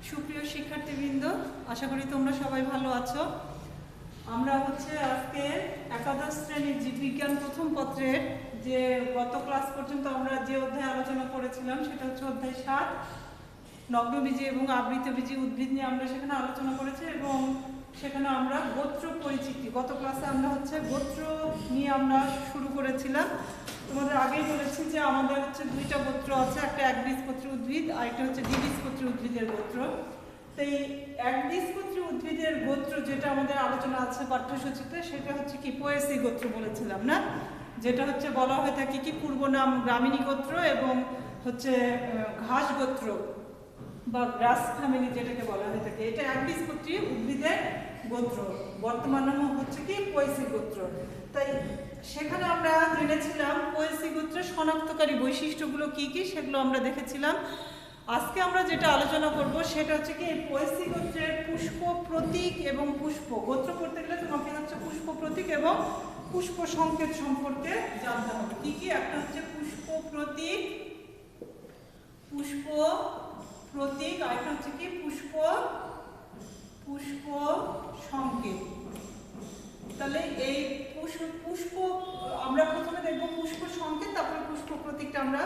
সুপ্রিয় শিক্ষার্থীবৃন্দ, আশা করি তোমরা সবাই ভালো আছো। আমরা আজকে একাদশ শ্রেণীর জীববিজ্ঞান প্রথম পত্রের যে গত ক্লাস পর্যন্ত আমরা যে অধ্যায় আলোচনা করেছিলাম সেটা হচ্ছে অধ্যায় 7, নগ্নবীজি এবং আবৃতবীজি উদ্ভিদ নিয়ে আমরা সেখানে আলোচনা করেছি এবং সেখানে আমরা গোত্র পরিচিতি, গত ক্লাসে আমরা গোত্র নিয়ে আমরা শুরু করেছিলাম। তোমাদের আগেই বলেছি যে আমাদের দুইটা গোত্র আছে, একটা একবীজপত্রী উদ্ভিদ আর একটা দ্বিবীজপত্রী উদ্ভিদের গোত্র। তো এই একবীজপত্রী উদ্ভিদের গোত্র যেটা আমাদের আলোচনা আছে পাঠ্যসূচিতে, সেটা কি পোয়েসি গোত্র বলেছিলাম না, যেটা বলা হয়ে থাকে কি পূর্ব নাম গ্রামিণী গোত্র এবং ঘাস গোত্র বা গ্রাস ফ্যামিলি যেটাকে বলা হয়ে থাকে, এটা একবীজপত্রী উদ্ভিদের গোত্র, বর্তমান নাম কি পোয়েসি গোত্র। তাই সেখানে আমরা জেনেছিলাম পোয়েসি গোত্রের শনাক্তকারী বৈশিষ্ট্যগুলো কি কি, সেগুলো আমরা দেখেছিলাম। আজকে আমরা যেটা আলোচনা করব সেটা কি এই পোয়েসি গোত্রের পুষ্প প্রতীক এবং পুষ্প, গোত্র করতে গেলে তোমাকে পুষ্প প্রতীক এবং পুষ্প সংকেত সম্পর্কে জানতে হবে। কি কি? একটা পুষ্প প্রতীক, পুষ্প প্রতীক, আর একটা কি পুষ্প পুষ্প সংকেত। তাহলে এই পুষ্প আমরা প্রথমে দেখবো পুষ্প সংকেত, তারপরে পুষ্প প্রতীকটা আমরা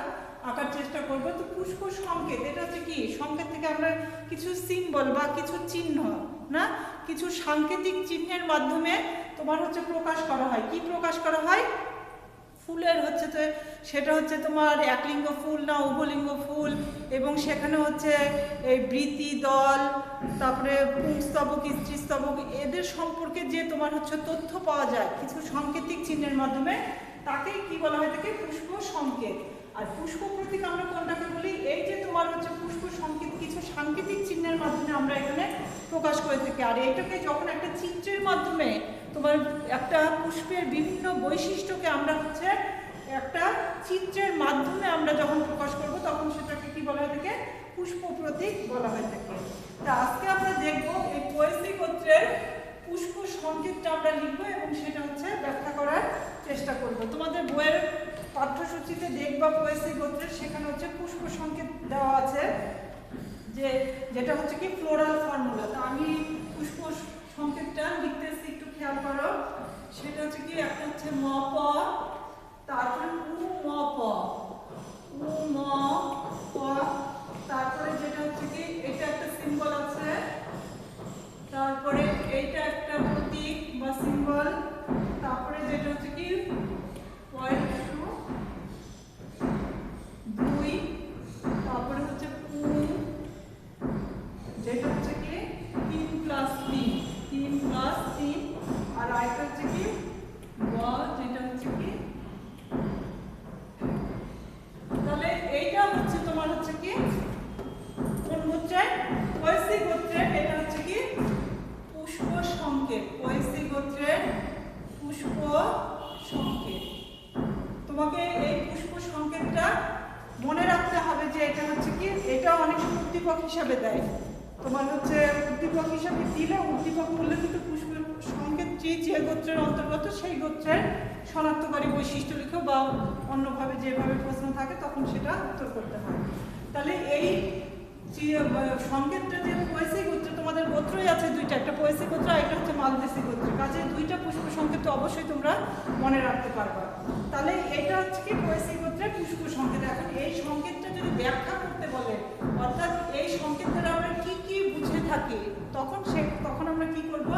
আঁকার চেষ্টা করব। তো পুষ্প সংকেত এটা কি? সংকেত থেকে আমরা কিছু সিম্বল বা কিছু চিহ্ন না, কিছু সাংকেতিক চিহ্নের মাধ্যমে তোমার প্রকাশ করা হয়। কি প্রকাশ করা হয়? ফুলের সেটা তোমার একলিঙ্গ ফুল না উভলিঙ্গ ফুল, এবং সেখানে এই বৃতি দল, তারপরে পুংস্তবক স্ত্রীস্তবক, এদের সম্পর্কে যে তোমার তথ্য পাওয়া যায় কিছু সাংকেতিক চিহ্নের মাধ্যমে, তাকেই কি বলা হয় থাকে? পুষ্প সংকেত। আর পুষ্প প্রতীক আমরা কোনটাকে বলি? এই যে তোমার পুষ্প সংকেত কিছু সাংকেতিক চিহ্নের মাধ্যমে আমরা এখানে প্রকাশ করে থাকি। আর এটাকে যখন একটা চিত্রের মাধ্যমে তোমার একটা পুষ্পের বিভিন্ন বৈশিষ্ট্যকে আমরা একটা চিত্রের মাধ্যমে আমরা যখন প্রকাশ করব, তখন সেটাকে কি বলা হয়ে থাকে? পুষ্প প্রতীক বলা হয়ে থাকে। তা আজকে আমরা দেখব এই পোয়েসি গোত্রের পুষ্প সংকেতটা আমরা লিখব এবং সেটা ব্যাখ্যা করার চেষ্টা করব। তোমাদের বইয়ের পাঠ্যসূচিতে দেখবা পোয়েসি গোত্রের, সেখানে পুষ্প সংকেত দেওয়া আছে, যেটা কি ফ্লোরাল ফর্মুলা। তো আমি পুষ্প সংকেতটা লিখতেছি, একটু খেয়াল করো। সেটা কি? একটা ম প, তারপরে উ ম প, উ ম প, তারপরে যেটা কি এটা একটা সিম্বল আছে, তারপরে এইটা একটা প্রতীক বা সিম্বল, তারপরে যেটা কি পয়েন্ট 2, তারপরে পু, যেটা কি 3 + 3, 3 + 3, আর আরেকটা কি গ, যেটা কি। তাহলে এইটা তোমার কি কোন গোত্রের? পোয়েসি গোত্রের। এটা কি পুষ্প সংকেত, পোয়েসি গোত্রের পুষ্প সংকেত। তোমাকে এই পুষ্প সংকেতটা মনে রাখতে হবে যে এটা কি, এটা অনেক উদ্দীপক হিসাবে দেয়। তোমার উদ্দীপক হিসাবে দিলে, উদ্দীপক বললে কিন্তু পুষ্প সংকেতটি যে গোত্রের অন্তর্গত সেই গোত্রের শনাক্তকারী বৈশিষ্ট্য লিখো, বা অন্যভাবে যেভাবে প্রশ্ন থাকে তখন সেটা উত্তর করতে হয়। তাহলে এই সংকেতটা যে পোয়েসি গোত্র, তোমাদের গোত্রই আছে দুইটা, একটা পোয়েসি গোত্র আর একটা মালদেশি গোত্র, কাজে দুইটা পুষ্প সংকেত অবশ্যই তোমরা মনে রাখতে পারবা। তাহলে এটা কি পোয়েসি গোত্রের পুষ্প সংকেত। এখন এই সংকেতটা যদি ব্যাখ্যা করতে বলে, অর্থাৎ এই সংকেতটা আমরা কি কি বুঝে থাকি, তখন আমরা কি করব?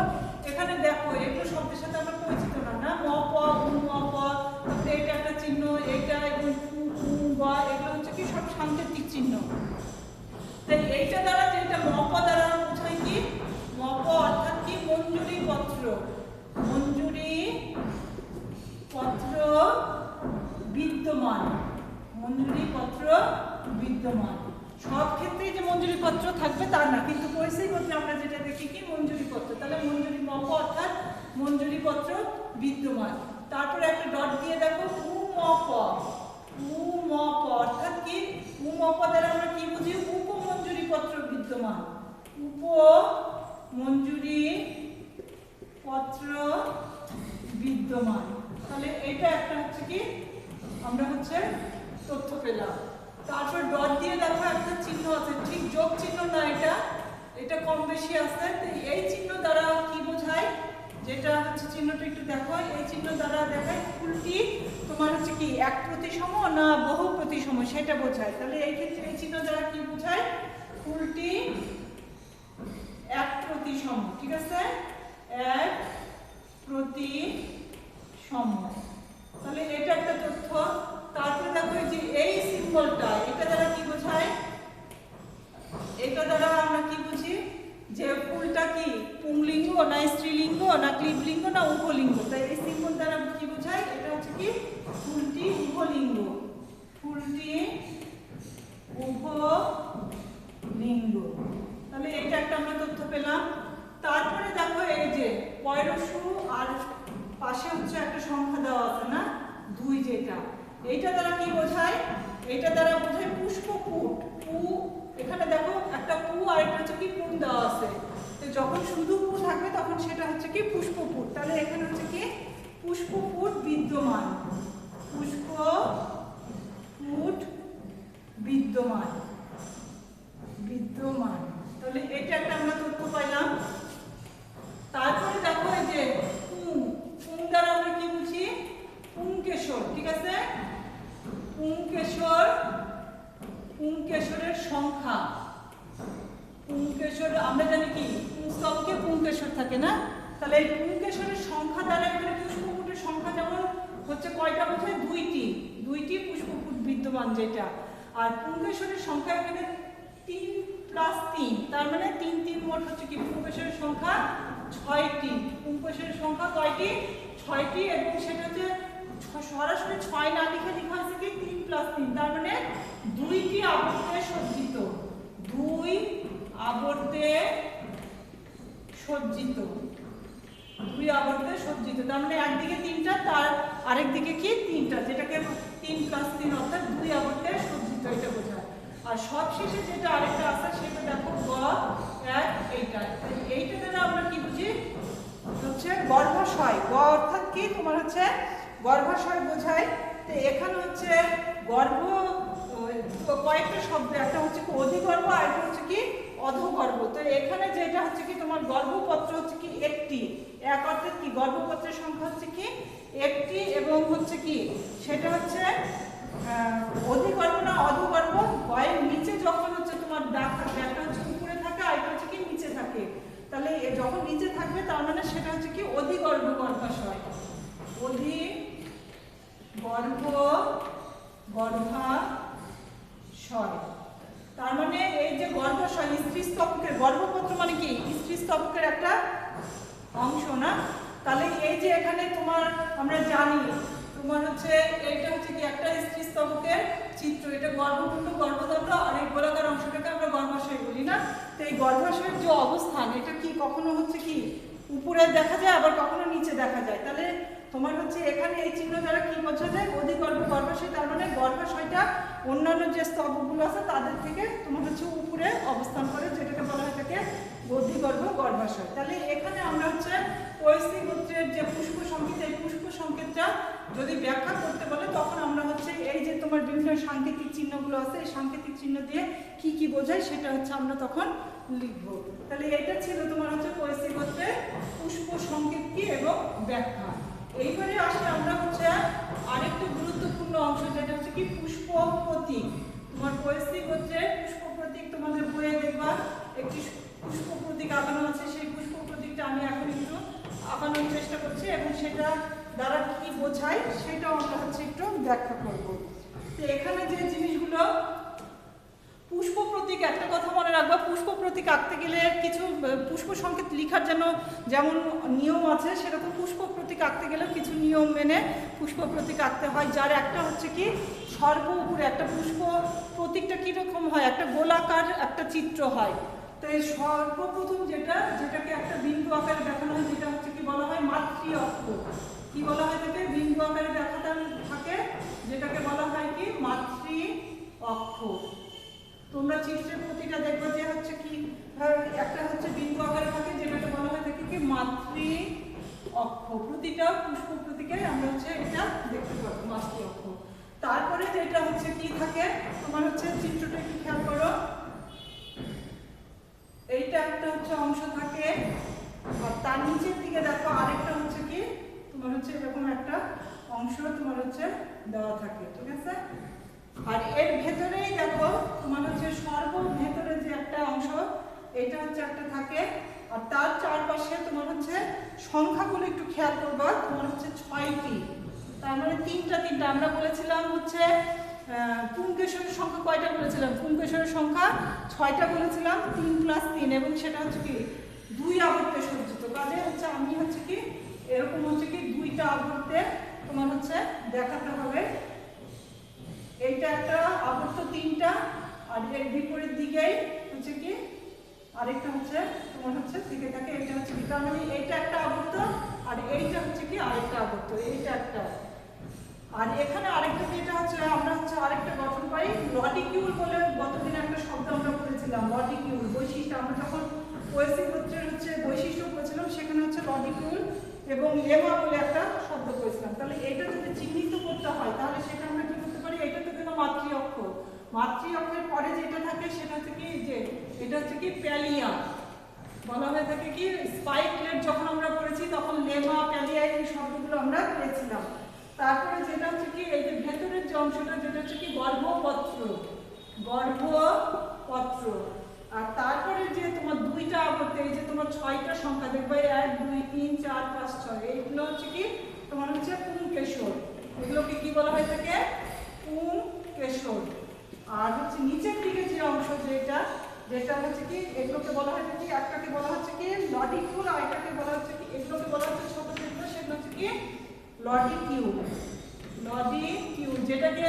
এখানে দেখো এগুলো শব্দের সাথে আমরা পরিচিত না, ম প, উ ম প, তারপরে এটা একটা চিহ্ন, এটা এবং পু, উ, বা, এগুলো কি সব সাংকেতিক চিহ্ন। তাই এইটা দ্বারা যেটা ম প দ্বারা বোঝায় কি, ম প অর্থাৎ কি মঞ্জুরি পত্র, মঞ্জুরি পত্র বিদ্যমান, মঞ্জুরি পত্র বিদ্যমান। সব ক্ষেত্রেই যে মঞ্জুরি পত্র থাকবে তা না, কিন্তু পোয়েসি গোত্রে আমরা যেটা দেখি কি মঞ্জুরি পত্র। তাহলে মঞ্জুরি ম প অর্থাৎ মঞ্জুরি পত্র বিদ্যমান। তারপরে একটা ডট দিয়ে দেখো উ ম প, উ ম প অর্থাৎ কি উ ম প দ্বারা আমরা কি বুঝি? উপমঞ্জুরি পত্র বিদ্যমান, উপমঞ্জুরি পত্র বিদ্যমান। তাহলে এটা একটা কি আমরা তথ্য পেলাম। তারপর ডট দিয়ে দেখো একটা চিহ্ন আছে, ঠিক যোগ চিহ্ন না, এটা কম বেশি আছে। তো এই চিহ্ন দ্বারা কি বোঝায়, যেটা হচ্ছে চিহ্নটা একটু দেখো, এই চিহ্ন দ্বারা দেখায় ফুলটি তোমার হচ্ছে কি এক প্রতিসম না বহু প্রতিসম সেটা বোঝায়। তাহলে এই ক্ষেত্রে এই চিহ্ন দ্বারা কি বোঝায়, ফুলটি এক প্রতিসম, ঠিক আছে, এক প্রতিসম। তাহলে এটা একটা তথ্য। তারপরে দেখো যে এই সিম্বলটা, এটা দ্বারা কি বোঝায়, এটা দ্বারা আমরা কি বুঝি যে ফুলটা কি পুংলিঙ্গ না স্ত্রীলিঙ্গ না ক্লীবলিঙ্গ না উভলিঙ্গ। তাই এই সিম্বল দ্বারা কি বোঝায়, এটা হচ্ছে কি ফুলটি উভলিঙ্গ, ফুলটি উভলিঙ্গ। তাহলে এটা একটা আমরা তথ্য পেলাম। তারপরে দেখো এই যে পয়রসু আর পাশে হচ্ছে একটা সংখ্যা দেওয়া আছে না 2, যেটা এইটা দ্বারা কি বোঝায়, এইটা দ্বারা বোঝায় পুষ্পপুট। পু এখানে দেখো একটা পু আর একটা হচ্ছে কি পুট দেওয়া আছে। তো যখন শুধু পু থাকবে তখন সেটা হচ্ছে কি পুষ্পপুট। তাহলে এখানে হচ্ছে কি পুষ্পপুট বিদ্যমান, পুষ্পপুট বিদ্যমান, বিদ্যমান। তাহলে এটা একটা আমরা তথ্য পাইলাম। তারপরে দেখো এই যে পুং, পুং দ্বারা আমরা কি বুঝি, পুংকেশর, ঠিক আছে, পুংকেশর, পুংকেশরের সংখ্যা, পুংকেশর আমরা জানি কি পুংস্তবকে পুংকেশর থাকে না। তাহলে এই পুংকেশরের সংখ্যা দ্বারা এখানে পুষ্পপুটের সংখ্যা যেমন হচ্ছে কয়টা বোঝায়, 2টি পুষ্পপুট বিদ্যমান যেটা। আর পুংকেশরের সংখ্যা এখানে 3 + 3, তার মানে 3 3 মোট হচ্ছে কি পুংকেশরের সংখ্যা 6টি। পুংকেশরের সংখ্যা কয়টি, 6টি। এবং সেটা হচ্ছে সরাসরি 6 না লিখে লেখা হয়েছে কি 3 + 3, তার মানে 2টি আবর্তে সজ্জিত, 2 আবর্তে সজ্জিত, 2 আবর্তে সজ্জিত। তার মানে একদিকে 3টা, তার আরেক দিকে কি 3টা, যেটাকে 3 + 3 অর্থাৎ 2 আবর্তে সজ্জিত, এটা বোঝায়। আর সবশেষে যেটা আরেকটা আছে সেটা দেখো গ1, এইটা। এইটা দ্বারা আমরা কি বুঝি হচ্ছে গর্ভাশয়। গ অর্থাৎ কি তোমার হচ্ছে গর্ভাশয় বোঝায়। তো এখানে হচ্ছে গর্ভ কয়েকটা শব্দ, একটা হচ্ছে কি অধিগর্ভ আর একটা হচ্ছে কি অধগর্ভ। তো এখানে যেটা হচ্ছে কি তোমার গর্ভপত্র হচ্ছে কি একটি, এক অর্থাৎ কি গর্ভপত্রের সংখ্যা হচ্ছে কি একটি, এবং হচ্ছে কি সেটা হচ্ছে অধিগর্ভ না অধগর্ভ। গয়ের নিচে যখন হচ্ছে তোমার দাগ থাকে, একটা হচ্ছে উপরে থাকে আর একটা হচ্ছে কি নিচে থাকে। তাহলে যখন নিচে থাকবে তার মানে সেটা হচ্ছে কি অধিগর্ভ গর্ভাশয়, অধিগর্ভ গর্ভাশয়। তার মানে এই যে গর্ভাশয় স্ত্রীস্তবকের, গর্ভপত্র মানে কি স্ত্রীস্তবকের একটা অংশ না। তাহলে এই যে এখানে তোমার আমরা জানি তোমার হচ্ছে এইটা হচ্ছে কি একটা স্ত্রীস্তবকের চিত্র, এটা গর্ভকুণ্ড, গর্ভদণ্ড আর এই গোলাকার অংশটাকে আমরা গর্ভাশয় বলি না। তো এই গর্ভাশয়ের যে অবস্থান, এটা কি কখনো হচ্ছে কি উপরে দেখা যায় আবার কখনো নিচে দেখা যায়। তাহলে তোমার হচ্ছে এখানে এই চিহ্ন দ্বারা কি বোঝা যায়, অধিগর্ভ গর্ভাশয়। তার মানে গর্ভাশয়টা অন্যান্য যে স্তবকগুলো আছে তাদের থেকে তোমার হচ্ছে উপরে অবস্থান করে, যেটাকে বলা হয় থাকে অধিগর্ভ গর্ভাশয়। তাহলে এখানে আমরা হচ্ছে পয়সী গোত্রের যে পুষ্প সংকেত, এই পুষ্প সংকেতটা যদি ব্যাখ্যা করতে বলে তখন আমরা হচ্ছে এই যে তোমার বিভিন্ন সাংকেতিক চিহ্নগুলো আছে, এই সাংকেতিক চিহ্ন দিয়ে কি কি বোঝায় সেটা হচ্ছে আমরা তখন লিখব। তাহলে এটা ছিল তোমার হচ্ছে পয়সী গোত্রের পুষ্প সংকেত কি এবং ব্যাখ্যা। এইবারে আসলে আমরা হচ্ছে আরেকটি গুরুত্বপূর্ণ অংশ, যেটা হচ্ছে কি পুষ্প প্রতীক। তোমার পয়সী গোত্রের পুষ্প প্রতীক তোমাদের বইয়ে দেখবা একটি পুষ্প প্রতীক আঁকানো আছে। সেই পুষ্প প্রতীকটা আমি এখন একটু আঁকানোর চেষ্টা করছি এবং সেটা দ্বারা কি বোঝায় সেটাও আমরা হচ্ছে একটু ব্যাখ্যা করব। তো এখানে যে জিনিসগুলো পুষ্প প্রতীক, একটা কথা মনে রাখবা, পুষ্প প্রতীক আঁকতে গেলে কিছু পুষ্প সংকেত লেখার জন্য যেমন নিয়ম আছে, সেরকম পুষ্প প্রতীক আঁকতে গেলেও কিছু নিয়ম মেনে পুষ্প প্রতীক আঁকতে হয়। যার একটা হচ্ছে কি সর্ব উপরে একটা পুষ্প প্রতীকটা কীরকম হয়, একটা গোলাকার একটা চিত্র হয়। তো এই সর্বপ্রথম যেটাকে একটা বিন্দু আকারে দেখানো হয়, যেটা হচ্ছে কি বলা হয় মাতৃ অক্ষ। কি বলা হয় তাকে, বিন্দু আকারে দেখাতে থাকে, যেটাকে বলা হয় কি মাতৃ অক্ষ। তোমরা চিত্রের প্রতিটা দেখবে যে হচ্ছে কি একটা হচ্ছে বিন্দু আকারে থাকে, যেটাকে বলা হয় থাকে কি মাতৃ অক্ষ। প্রতিটা পুষ্প প্রতীকে আমরা হচ্ছে এটা দেখতে পাবো মাতৃ অক্ষ। তারপরে যেটা হচ্ছে কি থাকে তোমার হচ্ছে চিত্রটা একটু খেয়াল করো, এইটা একটা একটা হচ্ছে অংশ থাকে, আর তার নিচের দিকে দেখো আরেকটা হচ্ছে কি তোমার হচ্ছে এরকম একটা অংশ তোমার হচ্ছে দেওয়া থাকে, ঠিক আছে। আর এর ভেতরেই দেখো তোমার হচ্ছে ভেতরে যে একটা অংশ এটা হচ্ছে একটা থাকে, আর তার চারপাশে তোমার হচ্ছে সংখ্যাগুলো একটু খেয়াল করবা, তোমার হচ্ছে 6টি, তার মানে তিনটা আমরা বলেছিলাম হচ্ছে পুংকেশরের সংখ্যা কয়টা বলেছিলাম, পুংকেশরের সংখ্যা 6টা বলেছিলাম, 3 + 3, এবং সেটা হচ্ছে কি 2 আবর্তে সজ্জিত। কাজে হচ্ছে আমি হচ্ছে কি এরকম হচ্ছে কি 2টা আবর্তে তোমার হচ্ছে দেখাতে হবে। এইটা একটা আবর্ত 3টা, আর এর বিপরীত দিকেই হচ্ছে কি আরেকটা হচ্ছে তোমার হচ্ছে দিকে থাকে, এটা হচ্ছে কি তার মানে এইটা একটা আবর্ত, আর এইটা হচ্ছে কি আরেকটা আবর্ত, এইটা একটা। আর এখানে আরেকটা যেটা হচ্ছে আমরা হচ্ছে আরেকটা গঠন পাই লটিকিউল বলে, গতদিন একটা শব্দ আমরা পড়েছিলাম লটিকিউল বৈশিষ্ট্য। আমরা যখন পোয়েসি গোত্রের হচ্ছে বৈশিষ্ট্য পড়েছিলাম সেখানে হচ্ছে লটিকিউল এবং লেমা বলে একটা শব্দ পড়েছিলাম। তাহলে এটা যদি চিহ্নিত করতে হয় তাহলে সেটা আমরা কি করতে পারি, এটা তো গেল মাতৃ অক্ষর, মাতৃ অক্ষরের পরে যেটা থাকে সেটা হচ্ছে কি যে এটা হচ্ছে কি প্যালিয়া বলা হয়ে থাকে, কি স্পাইকলেট যখন আমরা পড়েছি তখন লেমা প্যালিয়া এই শব্দগুলো আমরা পেয়েছিলাম। তারপরে যেটা হচ্ছে কি এই যে ভেতরের যে অংশটা যেটা হচ্ছে কি গর্ভপত্র, আর তারপরে যে তোমার 2টা আবর্তে এই যে তোমার 6টা সংখ্যা দেখবে 1 2 3 4 5 6, এইগুলো হচ্ছে কি তোমার হচ্ছে পুংকেশর, এগুলোকে কি বলা হয়ে থাকে পুংকেশর। আর হচ্ছে নিচের দিকে যে অংশ যেটা হচ্ছে কি এগুলোকে বলা হয় কি একটাকে বলা হচ্ছে কি লটিকিউল, আর এটাকে বলা হচ্ছে কি এগুলোকে বলা হচ্ছে ছোট যেগুলো সেগুলো হচ্ছে কি লটিকিউল, যেটাকে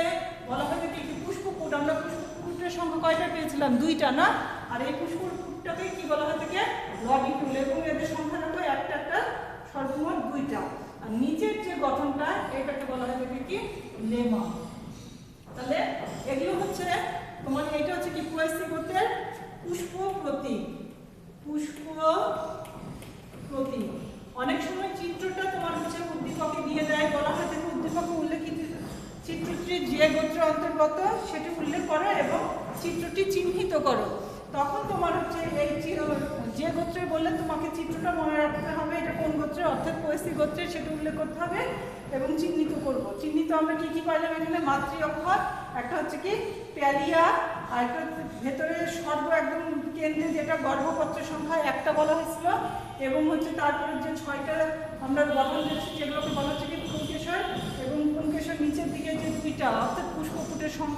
বলা হয় কি পুষ্পপুট। আমরা পুষ্পপুটের সংখ্যা কয়টা পেয়েছিলাম 2টা না, আর এই পুষ্পপুটটাকে কি বলা হয় থাকে লটিকিউল, এবং এদের সংখ্যা দেখো একটা সর্বমোট 2টা। আর নিচের যে গঠনটা এটাকে বলা হয় থাকে কি লেমা। তাহলে এগুলো হচ্ছে তোমার এটা হচ্ছে কি পোয়েসি গোত্রের পুষ্প প্রতীক। অনেক সময় চিত্রটা তোমার হচ্ছে উদ্দীপকে দিয়ে দেয়, বলা হয় যে উদ্দীপকে উল্লেখিত চিত্রটি যে গোত্রের অন্তর্গত সেটি উল্লেখ করো এবং চিত্রটি চিহ্নিত করো। তখন তোমার হচ্ছে এই যে গোত্রের বললে তোমাকে চিত্রটা মনে রাখতে হবে এটা কোন গোত্রের, অর্থাৎ পোয়েসি গোত্রের, সেটা উল্লেখ করতে হবে এবং চিহ্নিত করব। চিহ্নিত আমরা কি পাইলাম এখানে মাতৃ অক্ষর, একটা হচ্ছে কি প্যালিয়া, আর একটা ভেতরে একদম কেন্দ্রে যেটা গর্ভপত্রের সংখ্যা একটা বলা হয়েছিল, এবং হচ্ছে তারপরে যে 6টা আমরা গঠন দিয়েছি যেগুলোকে বলা হচ্ছে কি পুংকেশর, এবং পুংকেশর নিচের দিকে যে 2টা অর্থাৎ পুষ্পপুটের সংখ্যা।